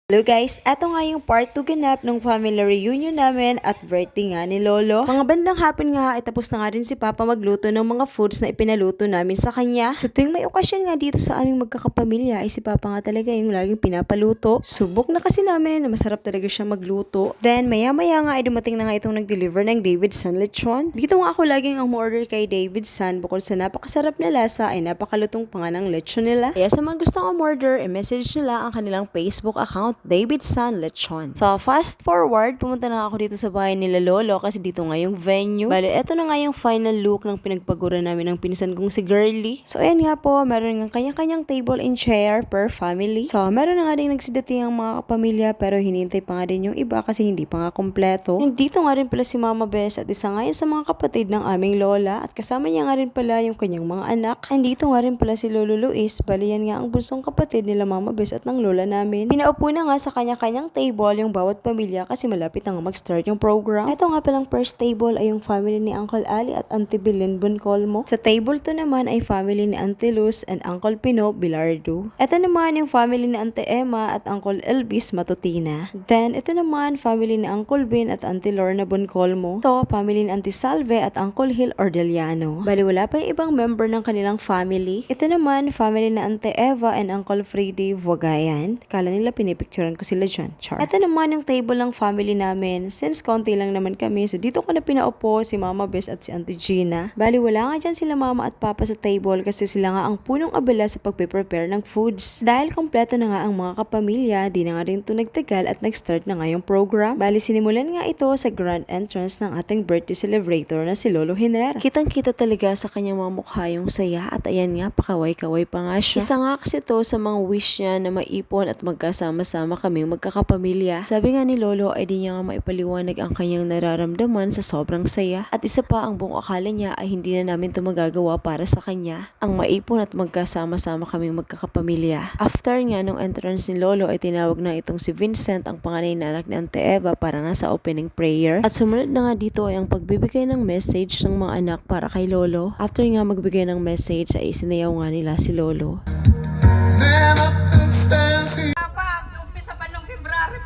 Hello guys, eto nga yung part 2 ganap ng family reunion namin at birthday nga ni Lolo. Mga bandang hapon nga ay tapos na nga rin si Papa magluto ng mga foods na ipinaluto namin sa kanya. Sa tuwing may okasyon nga dito sa aming magkakapamilya ay si Papa nga talaga yung laging pinapaluto. Subok na kasi namin na masarap talaga siya magluto. Then maya nga ay dumating na nga itong nag-deliver ng Davidson lechon. Dito nga ako laging ang order kay Davidson bukod sa napakasarap na lasa ay napakalutong pa nga ng lechon nila. Kaya sa mga gustong umorder, i-message nila ang kanilang Facebook account Davidson Lechon. So, fast forward, pumunta na ako dito sa bahay nila Lolo kasi dito nga yung venue. Bale, eto na nga yung final look ng pinagpagura namin ng pinsan kong si Girly. So, ayan nga po, meron nga kanya-kanyang table and chair per family. So, meron na nga rin nagsidati ang mga kapamilya pero hinintay pa nga din yung iba kasi hindi pa nga kompleto. Dito nga rin pala si Mama Bess at isa nga yun sa mga kapatid ng aming lola at kasama niya nga rin pala yung kanyang mga anak. Dito nga rin pala si Lolo Luis. Bale, yan nga ang bunsong kapatid nila Mama Bess at ng lola namin. Pinaupo na nga sa kanya-kanyang table yung bawat pamilya kasi malapit na nga mag-start yung program. Ito nga palang first table ay yung family ni Uncle Ali at Auntie Belen Boncolmo. Sa table to naman ay family ni Auntie Luz and Uncle Pino Bilardo. Ito naman yung family ni Auntie Emma at Uncle Elvis Matutina. Then ito naman family ni Uncle Vin at Auntie Lorna Boncolmo. Ito family ni Auntie Salve at Uncle Hill Ordeliano. Bali wala pa yung ibang member ng kanilang family. Ito naman family ni Auntie Eva and Uncle Freddy Vogayan. Kala nila pinipicturean ko sila dyan. Char. Ito naman yung table ng family namin. Since konti lang naman kami, so dito ko na pinaupo si Mama Bess at si Auntie Gina. Bali, wala nga dyan sila Mama at Papa sa table kasi sila nga ang punong abala sa pagpe-prepare ng foods. Dahil kompleto na nga ang mga kapamilya, di na nga rin ito nagtagal at nag-start na nga yung program. Bali, sinimulan nga ito sa grand entrance ng ating birthday celebrator na si Lolo Hiner. Kitang-kita talaga sa kanyang mga mukha yung saya at ayan nga, pakaway-kaway pa nga siya. Isa nga kasi to sa mga wish niya na maipon at magkasama-sama kami magkakapamilya. Sabi nga ni Lolo ay di niya nga maipaliwanag ang kanyang nararamdaman sa sobrang saya. At isa pa ang buong akala niya ay hindi na namin ito magagawa para sa kanya. Ang maipon at magkasama-sama kaming magkakapamilya. After nga nung entrance ni Lolo ay tinawag na itong si Vincent, ang panganay na anak ni Auntie Eva para nga sa opening prayer. At sumunod na nga dito ay ang pagbibigay ng message ng mga anak para kay Lolo. After nga magbigay ng message ay isinayaw nga nila si Lolo.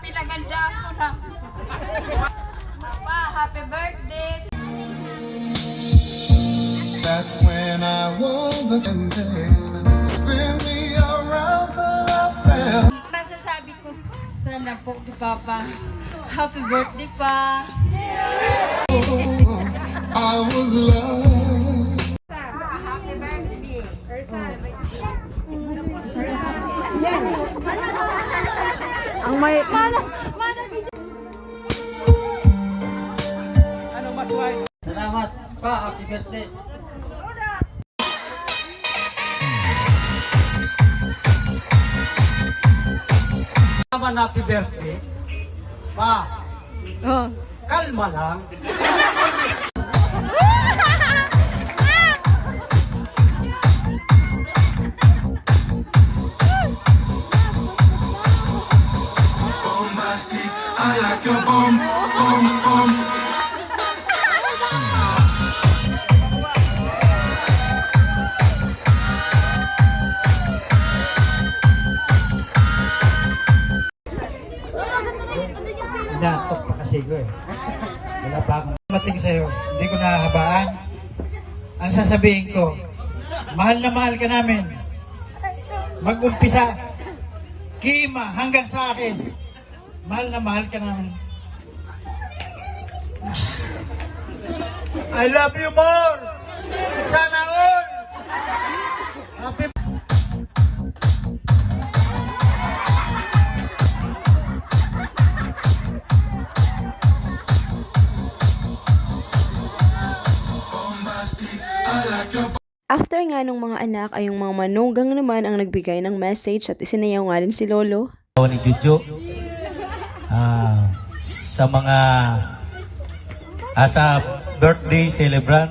Pinaganda ako na. Pa, happy birthday. That when I was a child, spin me around till I fell. Masasabi ko sana po kay Papa, happy birthday pa. I was loved. Happy birthday. Ang may... Salamat pa, happy birthday. Naman happy birthday. Pa, kalma lang. Bombastic, I like your bomb, bomb, bomb. Inaantok pa kasi ko eh. Wala pa akong mating sa'yo. Hindi ko nahahabaan. Ang sasabihin ko, mahal na mahal ka namin. Mag-umpisa. Kima hanggang sa akin. Mahal na mahal ka namin. I love you more. Sana all. Happy Bombastic, I like your After nga nung mga anak ay yung mga manugang naman ang nagbigay ng message at isinayaw nga rin si Lolo. Ni Juju sa mga sa birthday celebrant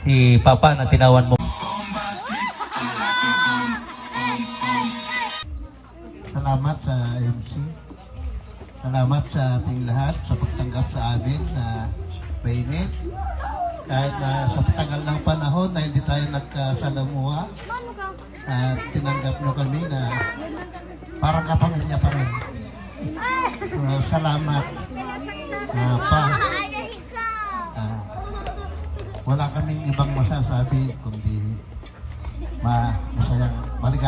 si Papa na tinawan mo. Salamat sa MC. Salamat sa ating lahat sa pagtanggap sa amin na mainit. Kahit na sa tagal ng panahon na hindi tayo nagkasalamuha at tinanggap nyo kami na parang kapamilya pa rin. Salamat. Wala kaming ibang masasabi kundi masayang maligaya.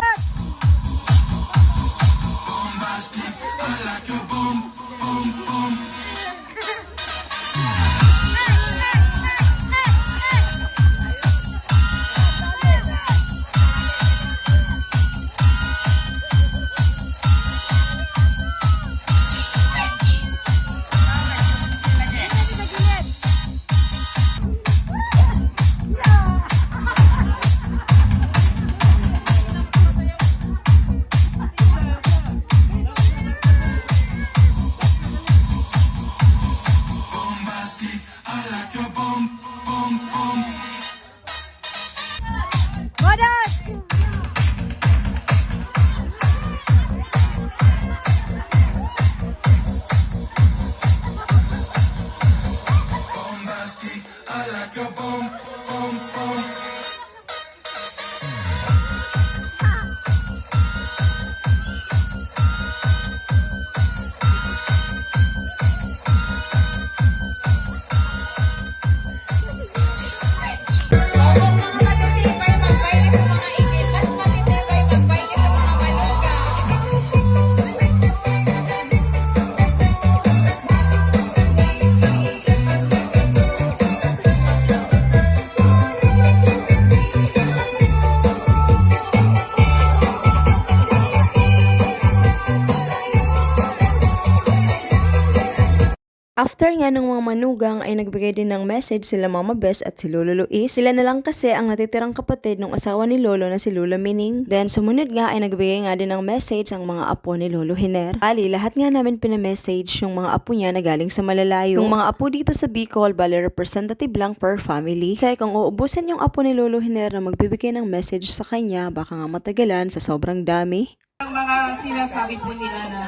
After nga ng mga manugang ay nagbigay din ng message sila Mama Bes at si Lolo Luis. Sila na lang kasi ang natitirang kapatid ng asawa ni Lolo na si Lula Mining. Then sumunod nga ay nagbigay nga din ng message ang mga apo ni Lolo Hiner. Ali, lahat nga namin pinamessage yung mga apo niya na galing sa malalayo. Yung mga apo dito sa Bicol, bali representative lang per family. Kasi kung uubusin yung apo ni Lolo Hiner na magbibigay ng message sa kanya, baka nga matagalan sa sobrang dami. Ang mga sinasabi po nila na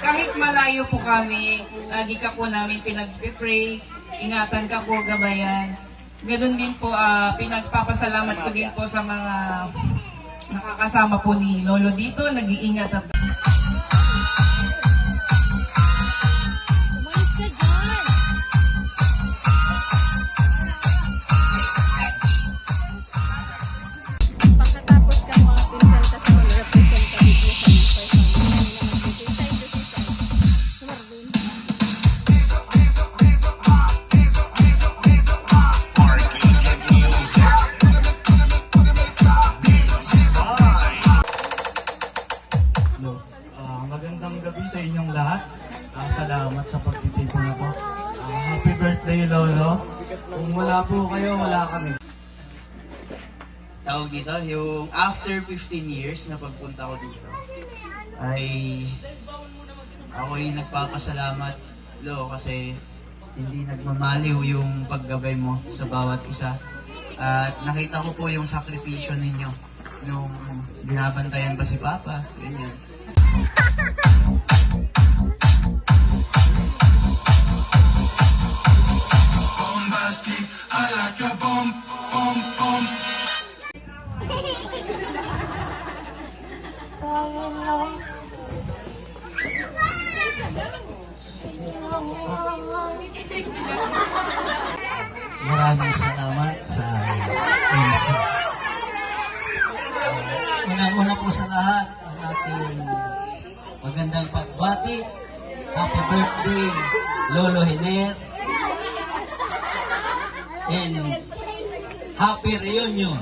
kahit malayo po kami, lagi ka po namin pinag-pray, ingatan ka po, gabayan. Ganun din po, pinagpapasalamat ko din po sa mga nakakasama po ni Lolo dito, nag-iingat at Pagkatapos ka mga pinsan kasi representative mo sa magandang gabi sa inyong lahat. Salamat sa pagtitipon na po. Happy birthday, Lolo. Kung wala po kayo, wala kami. Tawag dito, yung after 15 years na pagpunta ko dito, ay ako'y nagpapasalamat, Lo, kasi hindi nagmamaliw yung paggabay mo sa bawat isa. At nakita ko po yung sakripisyo ninyo nung binabantayan pa si Papa, ganyan. Bombastic, I like your bomb, bomb, bomb. Maraming salamat sa MC. Una-una po sa lahat, ang ating magandang pagbati. Happy birthday, Lolo Hiner. And happy reunion.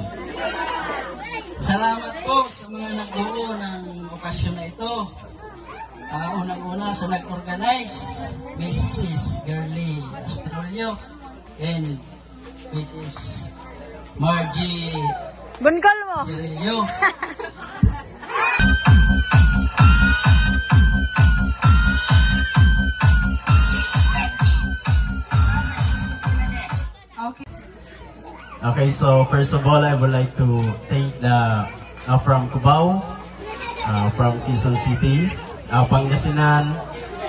Salamat po sa mga nagbuo ng okasyon na ito. Unang-una sa nag-organize, Mrs. Girly Astrolio and Mrs. Margie Bungkol mo! Cirillo. Okay, so first of all, I would like to thank the from Cubao, from Quezon City, Pangasinan,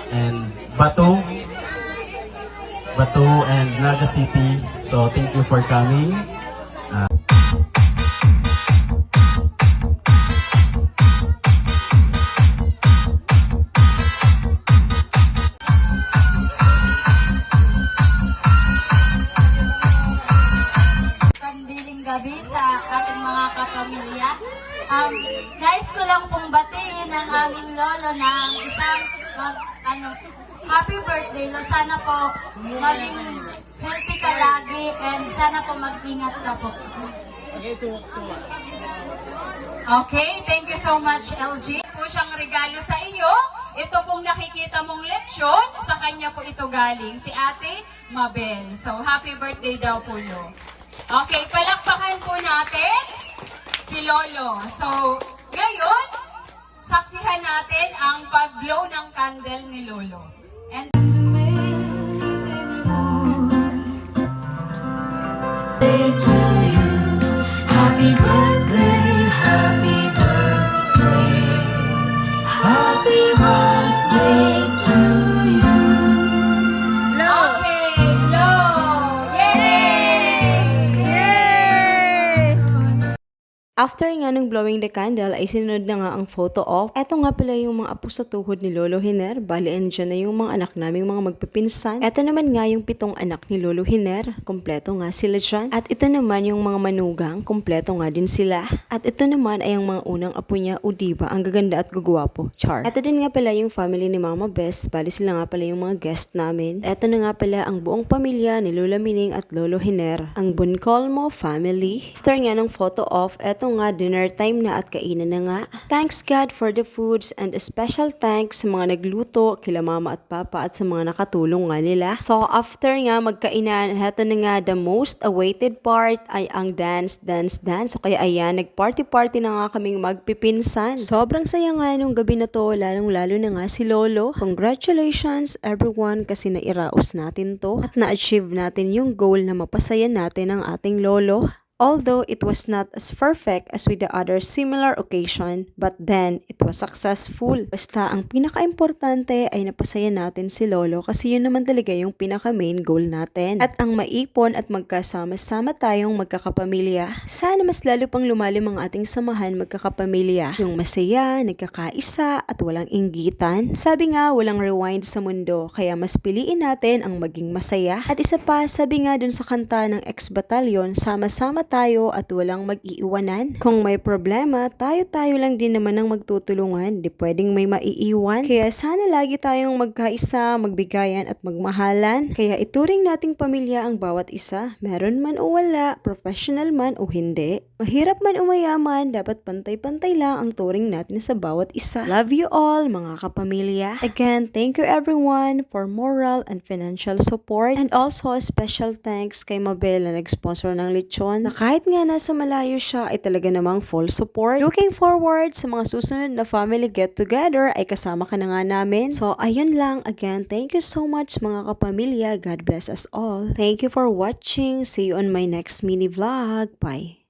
and Batu and Naga City. So thank you for coming. aming lolo ng isang happy birthday, Lo. Sana po maging healthy ka lagi and sana po mag-ingat ka po. Okay, thank you so much, LG. Po siyang regalo sa iyo. Ito pong nakikita mong leksyon, sa kanya po ito galing, si Ate Mabel. So, happy birthday daw po, Lo. Okay, palakpakan po natin si Lolo. So, ngayon, saksihan natin ang pag-blow ng candle ni Lolo. And Happy birthday, happy birthday, happy birthday to you. okay, Lo! Yay! After nga nung blowing the candle ay sinunod na nga ang photo op. Eto nga pala yung mga apo sa tuhod ni Lolo Hiner. Bali, andyan na yung mga anak naming mga magpipinsan. Eto naman nga yung 7 anak ni Lolo Hiner. Kompleto nga sila dyan. At ito naman yung mga manugang. Kompleto nga din sila. At ito naman ay ang mga unang apo niya, o diba, ang gaganda at gugwapo. Char. Eto din nga pala yung family ni Mama Best. Bali, sila nga pala yung mga guest namin. Eto na nga pala ang buong pamilya ni Lola Mining at Lolo Hiner. Ang Buncolmo family. After nga ng photo off, eto nga dinner time na at kainan na nga. Thanks God for the foods and a special thanks sa mga nagluto, kila mama at papa at sa mga nakatulong nga nila. So after nga magkainan, heto na nga the most awaited part ay ang dance. So kaya ayan, nagparty-party na nga kaming magpipinsan. Sobrang saya nga nung gabi na to, lalong-lalo na nga si Lolo. Congratulations everyone kasi nairaos natin to at na-achieve natin yung goal na mapasaya natin ang ating Lolo. Although it was not as perfect as with the other similar occasion, but then it was successful. Basta ang pinaka-importante ay napasaya natin si Lolo kasi yun naman talaga yung pinaka-main goal natin. At ang maipon at magkasama-sama tayong magkakapamilya. Sana mas lalo pang lumalim ang ating samahan magkakapamilya. Yung masaya, nagkakaisa at walang inggitan. Sabi nga, walang rewind sa mundo, kaya mas piliin natin ang maging masaya. At isa pa, sabi nga dun sa kanta ng Ex-Batalyon, sama-sama tayo at walang mag-iiwanan. Kung may problema, tayo-tayo lang din naman ang magtutulungan. Di pwedeng may maiiwan. Kaya sana lagi tayong magkaisa, magbigayan at magmahalan. Kaya ituring nating pamilya ang bawat isa. Meron man o wala, professional man o hindi. Mahirap man o mayaman, dapat pantay-pantay lang ang turing natin sa bawat isa. Love you all, mga kapamilya. Again, thank you everyone for moral and financial support. And also, special thanks kay Mabel na nag-sponsor ng lechon na kahit nga nasa malayo siya ay talaga namang full support. Looking forward sa mga susunod na family get-together ay kasama ka na nga namin. So, ayun lang. Again, thank you so much mga kapamilya. God bless us all. Thank you for watching. See you on my next mini vlog. Bye!